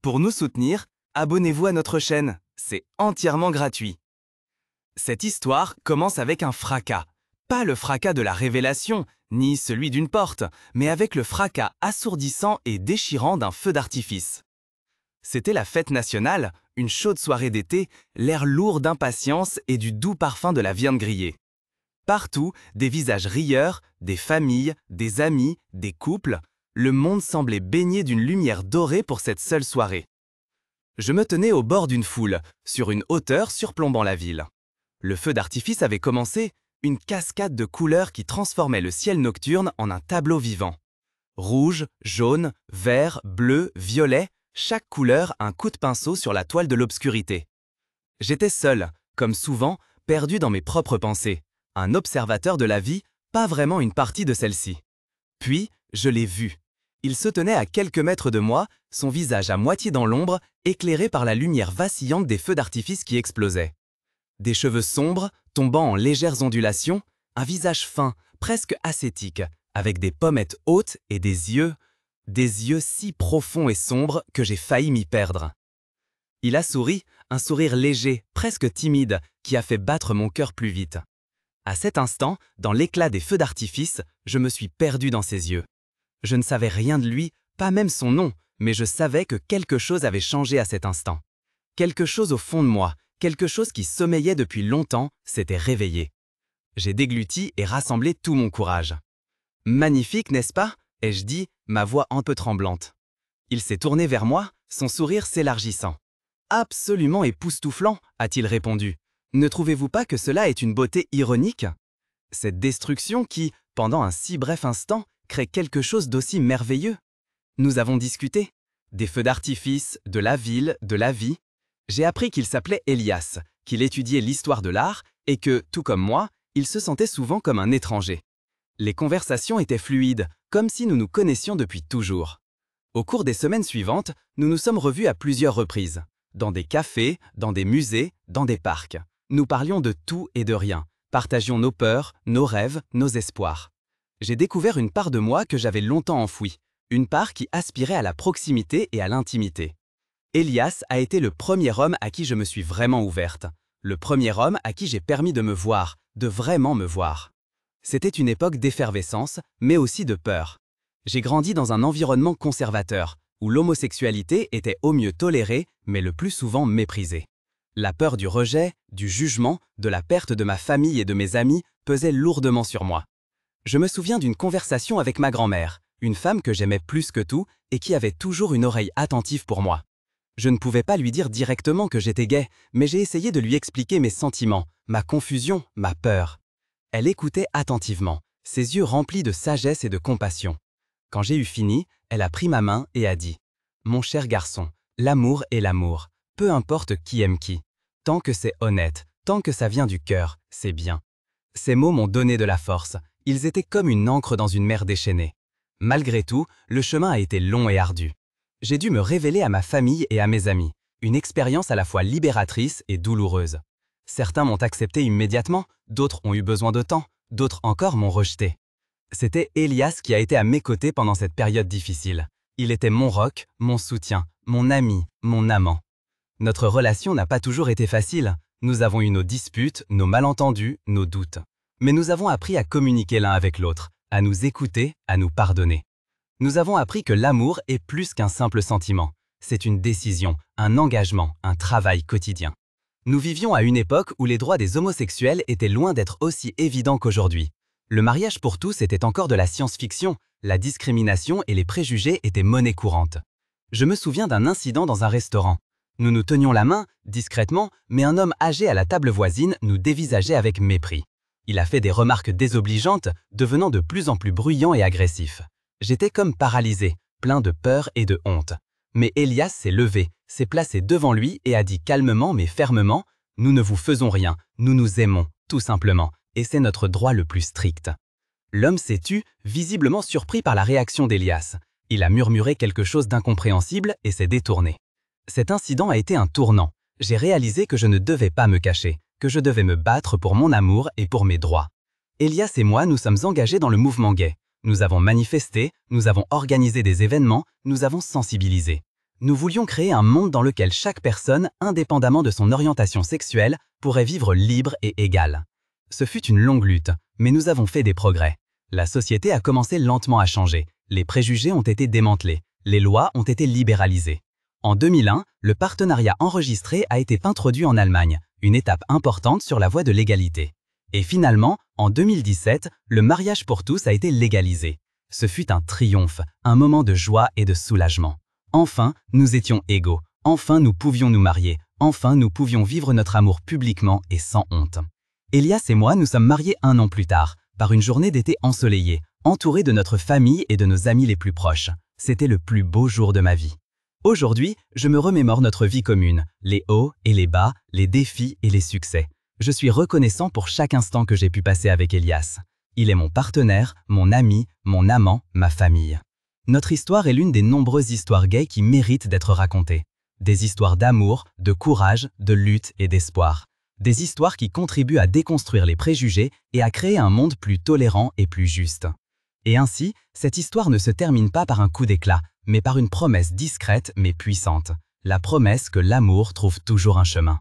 Pour nous soutenir, abonnez-vous à notre chaîne, c'est entièrement gratuit. Cette histoire commence avec un fracas. Pas le fracas de la révélation, ni celui d'une porte, mais avec le fracas assourdissant et déchirant d'un feu d'artifice. C'était la fête nationale, une chaude soirée d'été, l'air lourd d'impatience et du doux parfum de la viande grillée. Partout, des visages rieurs, des familles, des amis, des couples, le monde semblait baigné d'une lumière dorée pour cette seule soirée. Je me tenais au bord d'une foule, sur une hauteur surplombant la ville. Le feu d'artifice avait commencé, une cascade de couleurs qui transformait le ciel nocturne en un tableau vivant. Rouge, jaune, vert, bleu, violet, chaque couleur un coup de pinceau sur la toile de l'obscurité. J'étais seul, comme souvent, perdu dans mes propres pensées, un observateur de la vie, pas vraiment une partie de celle-ci. Puis, je l'ai vu. Il se tenait à quelques mètres de moi, son visage à moitié dans l'ombre, éclairé par la lumière vacillante des feux d'artifice qui explosaient. Des cheveux sombres, tombant en légères ondulations, un visage fin, presque ascétique, avec des pommettes hautes et des yeux si profonds et sombres que j'ai failli m'y perdre. Il a souri, un sourire léger, presque timide, qui a fait battre mon cœur plus vite. À cet instant, dans l'éclat des feux d'artifice, je me suis perdu dans ses yeux. Je ne savais rien de lui, pas même son nom, mais je savais que quelque chose avait changé à cet instant. Quelque chose au fond de moi, quelque chose qui sommeillait depuis longtemps, s'était réveillé. J'ai dégluti et rassemblé tout mon courage. « Magnifique, n'est-ce pas ?» ai-je dit, ma voix un peu tremblante. Il s'est tourné vers moi, son sourire s'élargissant. « Absolument époustouflant !» a-t-il répondu. « Ne trouvez-vous pas que cela est une beauté ironique ? Cette destruction qui, pendant un si bref instant, crée quelque chose d'aussi merveilleux. Nous avons discuté. Des feux d'artifice, de la ville, de la vie. J'ai appris qu'il s'appelait Elias, qu'il étudiait l'histoire de l'art et que, tout comme moi, il se sentait souvent comme un étranger. Les conversations étaient fluides, comme si nous nous connaissions depuis toujours. Au cours des semaines suivantes, nous nous sommes revus à plusieurs reprises. Dans des cafés, dans des musées, dans des parcs. Nous parlions de tout et de rien, partagions nos peurs, nos rêves, nos espoirs. J'ai découvert une part de moi que j'avais longtemps enfouie, une part qui aspirait à la proximité et à l'intimité. Elias a été le premier homme à qui je me suis vraiment ouverte, le premier homme à qui j'ai permis de me voir, de vraiment me voir. C'était une époque d'effervescence, mais aussi de peur. J'ai grandi dans un environnement conservateur, où l'homosexualité était au mieux tolérée, mais le plus souvent méprisée. La peur du rejet, du jugement, de la perte de ma famille et de mes amis pesait lourdement sur moi. Je me souviens d'une conversation avec ma grand-mère, une femme que j'aimais plus que tout et qui avait toujours une oreille attentive pour moi. Je ne pouvais pas lui dire directement que j'étais gay, mais j'ai essayé de lui expliquer mes sentiments, ma confusion, ma peur. Elle écoutait attentivement, ses yeux remplis de sagesse et de compassion. Quand j'ai eu fini, elle a pris ma main et a dit « Mon cher garçon, l'amour est l'amour, peu importe qui aime qui. Tant que c'est honnête, tant que ça vient du cœur, c'est bien. » Ces mots m'ont donné de la force, ils étaient comme une encre dans une mer déchaînée. Malgré tout, le chemin a été long et ardu. J'ai dû me révéler à ma famille et à mes amis, une expérience à la fois libératrice et douloureuse. Certains m'ont accepté immédiatement, d'autres ont eu besoin de temps, d'autres encore m'ont rejeté. C'était Elias qui a été à mes côtés pendant cette période difficile. Il était mon roc, mon soutien, mon ami, mon amant. Notre relation n'a pas toujours été facile. Nous avons eu nos disputes, nos malentendus, nos doutes. Mais nous avons appris à communiquer l'un avec l'autre, à nous écouter, à nous pardonner. Nous avons appris que l'amour est plus qu'un simple sentiment. C'est une décision, un engagement, un travail quotidien. Nous vivions à une époque où les droits des homosexuels étaient loin d'être aussi évidents qu'aujourd'hui. Le mariage pour tous était encore de la science-fiction, la discrimination et les préjugés étaient monnaie courante. Je me souviens d'un incident dans un restaurant. Nous nous tenions la main, discrètement, mais un homme âgé à la table voisine nous dévisageait avec mépris. Il a fait des remarques désobligeantes, devenant de plus en plus bruyant et agressif. J'étais comme paralysé, plein de peur et de honte. Mais Elias s'est levé, s'est placé devant lui et a dit calmement mais fermement « Nous ne vous faisons rien, nous nous aimons, tout simplement, et c'est notre droit le plus strict. » L'homme s'est tu, visiblement surpris par la réaction d'Elias. Il a murmuré quelque chose d'incompréhensible et s'est détourné. Cet incident a été un tournant. J'ai réalisé que je ne devais pas me cacher, que je devais me battre pour mon amour et pour mes droits. Elias et moi nous sommes engagés dans le mouvement gay. Nous avons manifesté, nous avons organisé des événements, nous avons sensibilisé. Nous voulions créer un monde dans lequel chaque personne, indépendamment de son orientation sexuelle, pourrait vivre libre et égale. Ce fut une longue lutte, mais nous avons fait des progrès. La société a commencé lentement à changer, les préjugés ont été démantelés, les lois ont été libéralisées. En 2001, le partenariat enregistré a été introduit en Allemagne, une étape importante sur la voie de l'égalité. Et finalement, en 2017, le mariage pour tous a été légalisé. Ce fut un triomphe, un moment de joie et de soulagement. Enfin, nous étions égaux. Enfin, nous pouvions nous marier. Enfin, nous pouvions vivre notre amour publiquement et sans honte. Elias et moi nous sommes mariés 1 an plus tard, par une journée d'été ensoleillée, entourés de notre famille et de nos amis les plus proches. C'était le plus beau jour de ma vie. Aujourd'hui, je me remémore notre vie commune, les hauts et les bas, les défis et les succès. Je suis reconnaissant pour chaque instant que j'ai pu passer avec Elias. Il est mon partenaire, mon ami, mon amant, ma famille. Notre histoire est l'une des nombreuses histoires gays qui méritent d'être racontées. Des histoires d'amour, de courage, de lutte et d'espoir. Des histoires qui contribuent à déconstruire les préjugés et à créer un monde plus tolérant et plus juste. Et ainsi, cette histoire ne se termine pas par un coup d'éclat, mais par une promesse discrète mais puissante. La promesse que l'amour trouve toujours un chemin.